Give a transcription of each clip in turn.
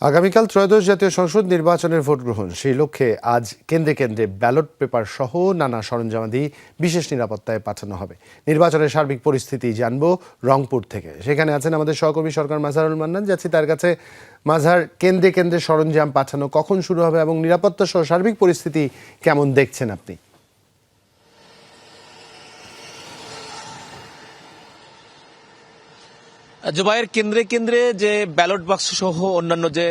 আগামীকাল ত্রয়োদশ জাতীয় সংসদ নির্বাচনের ভোট গ্রহণ, সেই লক্ষ্যে আজ কেন্দ্রে কেন্দ্রে ব্যালট পেপার সহ নানা সরঞ্জামাদি বিশেষ নিরাপত্তায় পাঠানো হবে। নির্বাচনের সার্বিক পরিস্থিতি জানবো রংপুর থেকে। সেখানে আছেন আমাদের সহকর্মী সরকার মাজহারুল মান্নান। যাচ্ছি তার কাছে। মাজহার, কেন্দ্রে কেন্দ্রে সরঞ্জাম পাঠানো কখন শুরু হবে এবং নিরাপত্তা সহ সার্বিক পরিস্থিতি কেমন দেখছেন আপনি? জুবাইর, কেন্দ্রে কেন্দ্রে যে ব্যালট বাক্স সহ অন্যান্য যে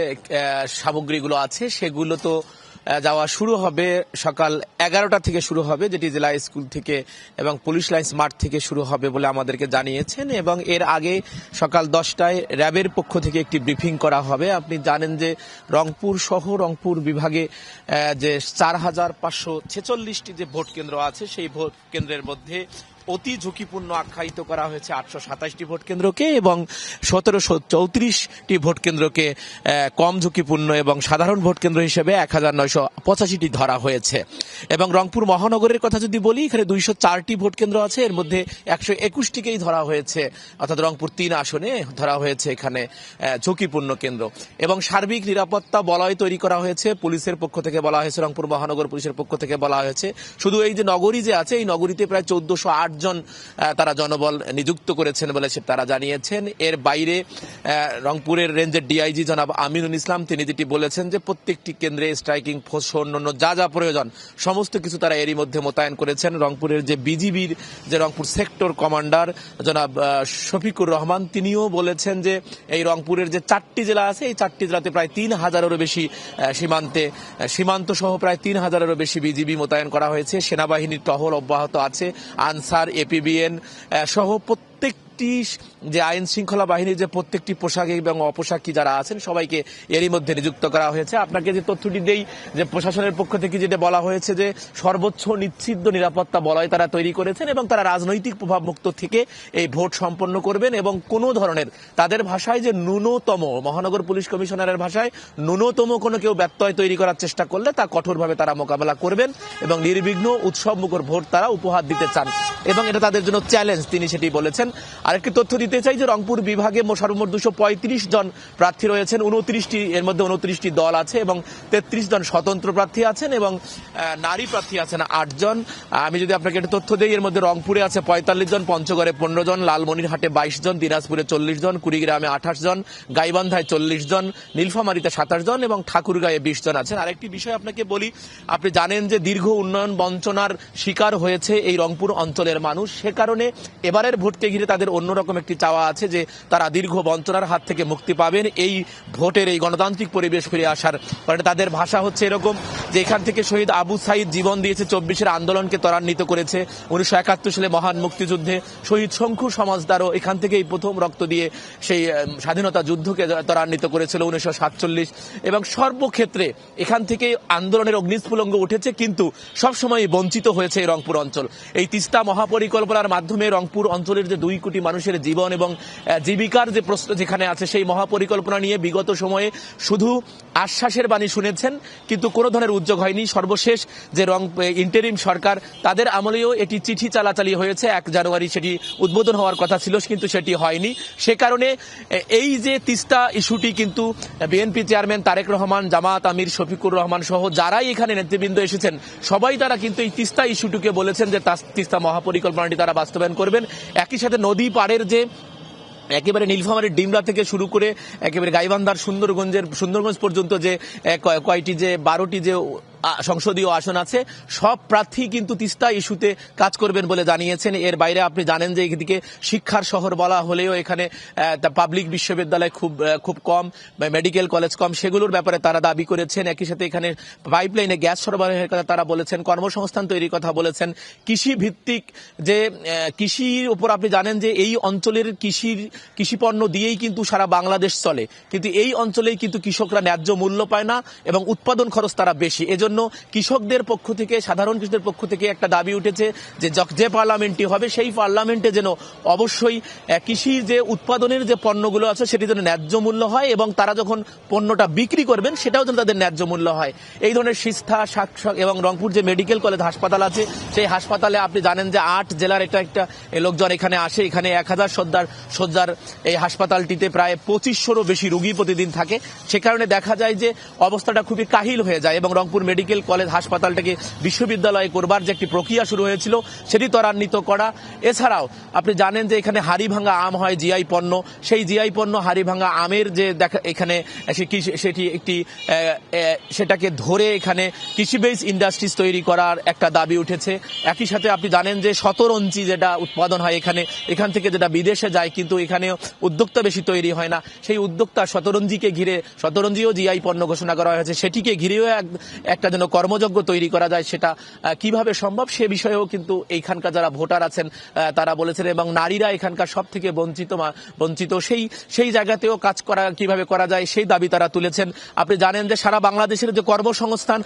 সামগ্রীগুলো আছে সেগুলো তো যাওয়া শুরু হবে সকাল 11টা থেকে শুরু হবে, যেটি জেলা স্কুল থেকে এবং পুলিশ লাইন্স মাঠ থেকে শুরু হবে বলে আমাদেরকে জানিয়েছেন। এবং এর আগে সকাল 10টায় র্যাবের পক্ষ থেকে একটি ব্রিফিং করা হবে। আপনি জানেন যে রংপুর সহ রংপুর বিভাগে যে 4546টি যে ভোট কেন্দ্র আছে সেই ভোট কেন্দ্রের মধ্যে অতি ঝুঁকিপূর্ণ আখ্যায়িত করা হয়েছে 827টি ভোট কেন্দ্রকে এবং 1734টি ভোট কেন্দ্রকে কম ঝুঁকিপূর্ণ এবং সাধারণ ভোট কেন্দ্র হিসেবে 1985টি ধরা হয়েছে। এবং রংপুর মহানগরের কথা যদি বলি, এখানে 204টি ভোট কেন্দ্র আছে, এর মধ্যে 121টিকেই ধরা হয়েছে, অর্থাৎ রংপুর 3 আসনে ধরা হয়েছে এখানে ঝুঁকিপূর্ণ কেন্দ্র। এবং সার্বিক নিরাপত্তা বলয় তৈরি করা হয়েছে, পুলিশের পক্ষ থেকে বলা হয়েছে, রংপুর মহানগর পুলিশের পক্ষ থেকে বলা হয়েছে। শুধু এই যে নগরী যে আছে, এই নগরীতে প্রায় 1408 জন তারা জনবল নিযুক্ত করেছেন বলে তারা জানিয়েছেন। এর বাইরে রংপুরের রেঞ্জের ডিআইজি জনাব আমিনুল ইসলাম তিনি যেটি বলেছেন যে প্রত্যেকটি কেন্দ্রে স্ট্রাইকিং ফোর্স অন্যান্য যা যা প্রয়োজন সমস্ত কিছু তারা এরই মধ্যে মোতায়েন করেছেন। রংপুরের যে বিজিবির যে রংপুর সেক্টর কমান্ডার জনাব শফিকুর রহমান তিনিও বলেছেন যে এই রংপুরের যে 4টি জেলা আছে, এই 4টি জেলাতে প্রায় 3000-এরও বেশি সীমান্ত সহ প্রায় 3000-এরও বেশি বিজিবি মোতায়েন করা হয়েছে। সেনাবাহিনীর টহল অব্যাহত আছে। আনসার, এপিবিএন সহ প্রত্যেকটি যে আইন শৃঙ্খলা বাহিনীর যে প্রত্যেকটি পোশাকি এবং অপোশাকি যারা আছেন সবাইকে এরই মধ্যে নিযুক্ত করা হয়েছে। আপনাকে যে তথ্যটি দেই যে প্রশাসনের পক্ষ থেকে যেটা বলা হয়েছে যে সর্বোচ্চ নিশ্চিদ্র নিরাপত্তা বলয় তারা তৈরি করেছেন এবং তারা রাজনৈতিক প্রভাবমুক্ত থেকে এই ভোট সম্পন্ন করবেন এবং কোনো ধরনের তাদের ভাষায় যে ন্যূনতম, মহানগর পুলিশ কমিশনারের ভাষায় ন্যূনতম কোনো কেউ ব্যত্যয় তৈরি করার চেষ্টা করলে তা কঠোরভাবে তারা মোকাবেলা করবেন এবং নির্বিঘ্ন উৎসবমুখর ভোট তারা উপহার দিতে চান এবং এটা তাদের জন্য চ্যালেঞ্জ, তিনি সেটি বলেছেন। আরেকটি তথ্য দিতে চাই যে রংপুর বিভাগে সর্বমোট 235 জন প্রার্থী রয়েছেন। 29টি, এর মধ্যে 29টি দল আছে এবং 33 জন স্বতন্ত্র প্রার্থী আছেন এবং নারী প্রার্থী আছেন 8 জন। আমি যদি আপনাকে একটা তথ্য দেই, এর মধ্যে রংপুরে আছে 45 জন, পঞ্চগড়ে 15 জন, লালমনিরহাটে 22 জন, দিনাজপুরে 40 জন, কুড়িগ্রামে 28 জন, গাইবান্ধায় 40 জন, নীলফামারীতে 27 জন এবং ঠাকুরগাঁয়ে 20 জন আছেন। আরেকটি বিষয় আপনাকে বলি, আপনি জানেন যে দীর্ঘ উন্নয়ন বঞ্চনার শিকার হয়েছে এই রংপুর অঞ্চলের মানুষ। সে কারণে এবারের ভোটকে ঘিরে তাদের অন্যরকম একটি চাওয়া আছে যে তারা দীর্ঘ বঞ্চনার হাত থেকে মুক্তি পাবেন এই ভোটের এই গণতান্ত্রিক পরিবেশ ফিরে আসার কারণে। তাদের ভাষা হচ্ছে এরকম যে এখান থেকে শহীদ আবু সাইদ জীবন দিয়েছে, 24-এর আন্দোলনকে ত্বরান্বিত করেছে, 1971 সালে মহান মুক্তিযুদ্ধে শহীদ শঙ্কু সমাজদারও এখান থেকেই প্রথম রক্ত দিয়ে সেই স্বাধীনতা যুদ্ধকে ত্বরান্বিত করেছিল 1947 এবং সর্বক্ষেত্রে এখান থেকে আন্দোলনের অগ্নিস্ফুলঙ্গ উঠেছে, কিন্তু সবসময় বঞ্চিত হয়েছে এই রংপুর অঞ্চল। এই তিস্তা মহাপরিকল্পনার মাধ্যমে রংপুর অঞ্চলের যে 2 কোটি মানুষের জীবন এবং জীবিকার যে প্রশ্ন যেখানে আছে, সেই মহাপরিকল্পনা নিয়ে বিগত সময়ে শুধু আশ্বাসের বাণী শুনেছেন কিন্তু কোনো ধরনের উদ্যোগ হয়নি। সর্বশেষ যে ইন্টারিম সরকার, তাদের আমলেও এটি চিঠি চালাচালি হয়েছে, 1 জানুয়ারি সেটি উদ্বোধন হওয়ার কথা ছিল কিন্তু সেটি হয়নি। সে কারণে এই যে তিস্তা ইস্যুটি কিন্তু বিএনপি চেয়ারম্যান তারেক রহমান, জামাত আমির শফিকুর রহমান সহ যারাই এখানে নেতৃবৃন্দ এসেছেন সবাই তারা কিন্তু এই তিস্তা ইস্যুটিকে বলেছেন যে তিস্তা মহাপরিকল্পনাটি তারা বাস্তবায়ন করবেন। একই সাথে নদী পাড়ের যে একেবারে নীলফামারীর ডিমরা থেকে শুরু করে একেবারে গাইবান্ধার সুন্দরগঞ্জ পর্যন্ত যে কয়টি যে 12টি যে সংসদীয় আসন আছে, সব প্রার্থী কিন্তু তিস্তা ইস্যুতে কাজ করবেন বলে জানিয়েছেন। এর বাইরে আপনি জানেন যে এদিকে শিক্ষার শহর বলা হলেও এখানে পাবলিক বিশ্ববিদ্যালয় খুব কম, মেডিকেল কলেজ কম, সেগুলোর ব্যাপারে তারা দাবি করেছেন। একই সাথে এখানে পাইপলাইনে গ্যাস সরবরাহের কথা তারা বলেছেন, কর্মসংস্থান তৈরির কথা বলেছেন, কৃষি ভিত্তিক যে কৃষির উপর আপনি জানেন যে এই অঞ্চলের কৃষিপণ্য দিয়েই কিন্তু সারা বাংলাদেশ চলে, কিন্তু এই অঞ্চলেই কিন্তু কৃষকরা ন্যায্য মূল্য পায় না এবং উৎপাদন খরচ তারা বেশি। এজন্য জন্য কৃষকদের পক্ষ থেকে, সাধারণ কৃষকদের পক্ষ থেকে একটা দাবি উঠেছে যে যে পার্লামেন্টটি হবে সেই পার্লামেন্টে যেন অবশ্যই কৃষি যে উৎপাদনের যে পণ্যগুলো আছে সেটি যেন ন্যায্য মূল্য হয় এবং তারা যখন পণ্যটা বিক্রি করবেন সেটাও যেন তাদের ন্যায্য মূল্য হয়। এই ধরনের সিস্থা এবং রংপুর যে মেডিকেল কলেজ হাসপাতাল আছে সেই হাসপাতালে আপনি জানেন যে 8 জেলার একটা লোকজন এখানে আসে। এখানে 1000 শয্যার এই হাসপাতালটিতে প্রায় 2500-রও বেশি রোগী প্রতিদিন থাকে। সে কারণে দেখা যায় যে অবস্থাটা খুবই কাহিল হয়ে যায় এবং রংপুর মেডিকেল কলেজ হাসপাতালটাকে বিশ্ববিদ্যালয় করবার যে একটি প্রক্রিয়া শুরু হয়েছিল সেটি ত্বরান্বিত করা। এছাড়াও আপনি জানেন যে এখানে হাড়িভাঙ্গা আম হয়, জিআই পণ্য, সেই জিআই পণ্য হাড়িভাঙ্গা আমের যে এখানে সেটি একটি সেটাকে ধরে এখানে কৃষি বেস ইন্ডাস্ট্রিজ তৈরি করার একটা দাবি উঠেছে। একই সাথে আপনি জানেন যে শতরঞ্জি যেটা উৎপাদন হয় এখান থেকে যেটা বিদেশে যায় কিন্তু এখানেও উদ্যোক্তা বেশি তৈরি হয় না, সেই উদ্যোক্তা শতরঞ্জিকে ঘিরে, শতরঞ্জিও জিআই পণ্য ঘোষণা করা হয়েছে, সেটিকে ঘিরেও একটা যেন কর্মযজ্ঞ তৈরি করা যায় সেটা কিভাবে সম্ভব সে বিষয়েও কিন্তু এইখানকার যারা ভোটার আছেন তারা বলেছেন এবং নারীরা এখানকার সব থেকে বঞ্চিত সেই জায়গাতেও কাজ করা কিভাবে করা যায় সেই দাবি তারা তুলেছেন। আপনি জানেন যে সারা বাংলাদেশের যে কর্মসংস্থান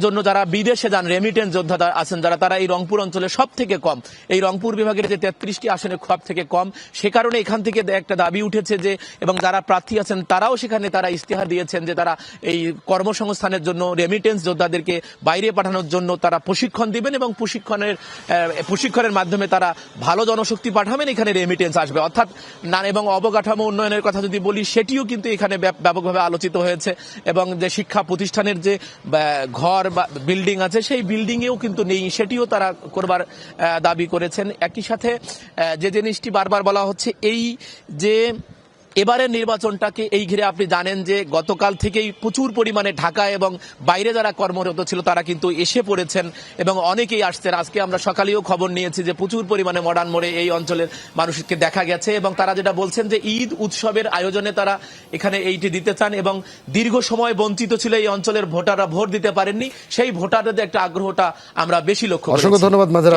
জন্য যারা বিদেশে যান, রেমিটেন্স যোদ্ধা আছেন যারা, তারা এই রংপুর অঞ্চলে সব থেকে কম, এই রংপুর বিভাগের যে 33টি আসনে সব থেকে কম। সে কারণে এখান থেকে একটা দাবি উঠেছে যে এবং যারা প্রার্থী আছেন তারাও সেখানে তারা ইস্তেহার দিয়েছেন যে তারা এই কর্মসংস্থানের জন্য রেমিটেন্স যোদ্ধাদেরকে বাইরে পাঠানোর জন্য তারা প্রশিক্ষণ দিবেন এবং প্রশিক্ষণের মাধ্যমে তারা ভালো জনশক্তি পাঠাবেন, এখানে রেমিটেন্স আসবে অর্থাৎ এবং অবকাঠামো উন্নয়নের কথা যদি বলি সেটিও কিন্তু এখানে ব্যাপকভাবে আলোচিত হয়েছে এবং যে শিক্ষা প্রতিষ্ঠানের যে ঘর বা বিল্ডিং আছে সেই বিল্ডিংয়েও কিন্তু নেই, সেটিও তারা করবার দাবি করেছেন। একই সাথে যে জিনিসটি বারবার বলা হচ্ছে এই যে এবারের নির্বাচনটাকে এই ঘিরে আপনি জানেন যে গতকাল থেকেই প্রচুর পরিমাণে ঢাকা এবং বাইরে যারা কর্মরত ছিল তারা কিন্তু এসে পড়েছেন এবং অনেকেই আসছেন। আজকে আমরা সকালেও খবর নিয়েছি যে প্রচুর পরিমাণে মডার্ন মোড়ে এই অঞ্চলের মানুষকে দেখা গেছে এবং তারা যেটা বলছেন যে ঈদ উৎসবের আয়োজনে তারা এখানে এইটি দিতে চান এবং দীর্ঘ সময় বঞ্চিত ছিল এই অঞ্চলের ভোটাররা, ভোট দিতে পারেননি, সেই ভোটারদের একটা আগ্রহটা আমরা বেশি লক্ষ্য করেছি। অসংখ্য ধন্যবাদ মাজার।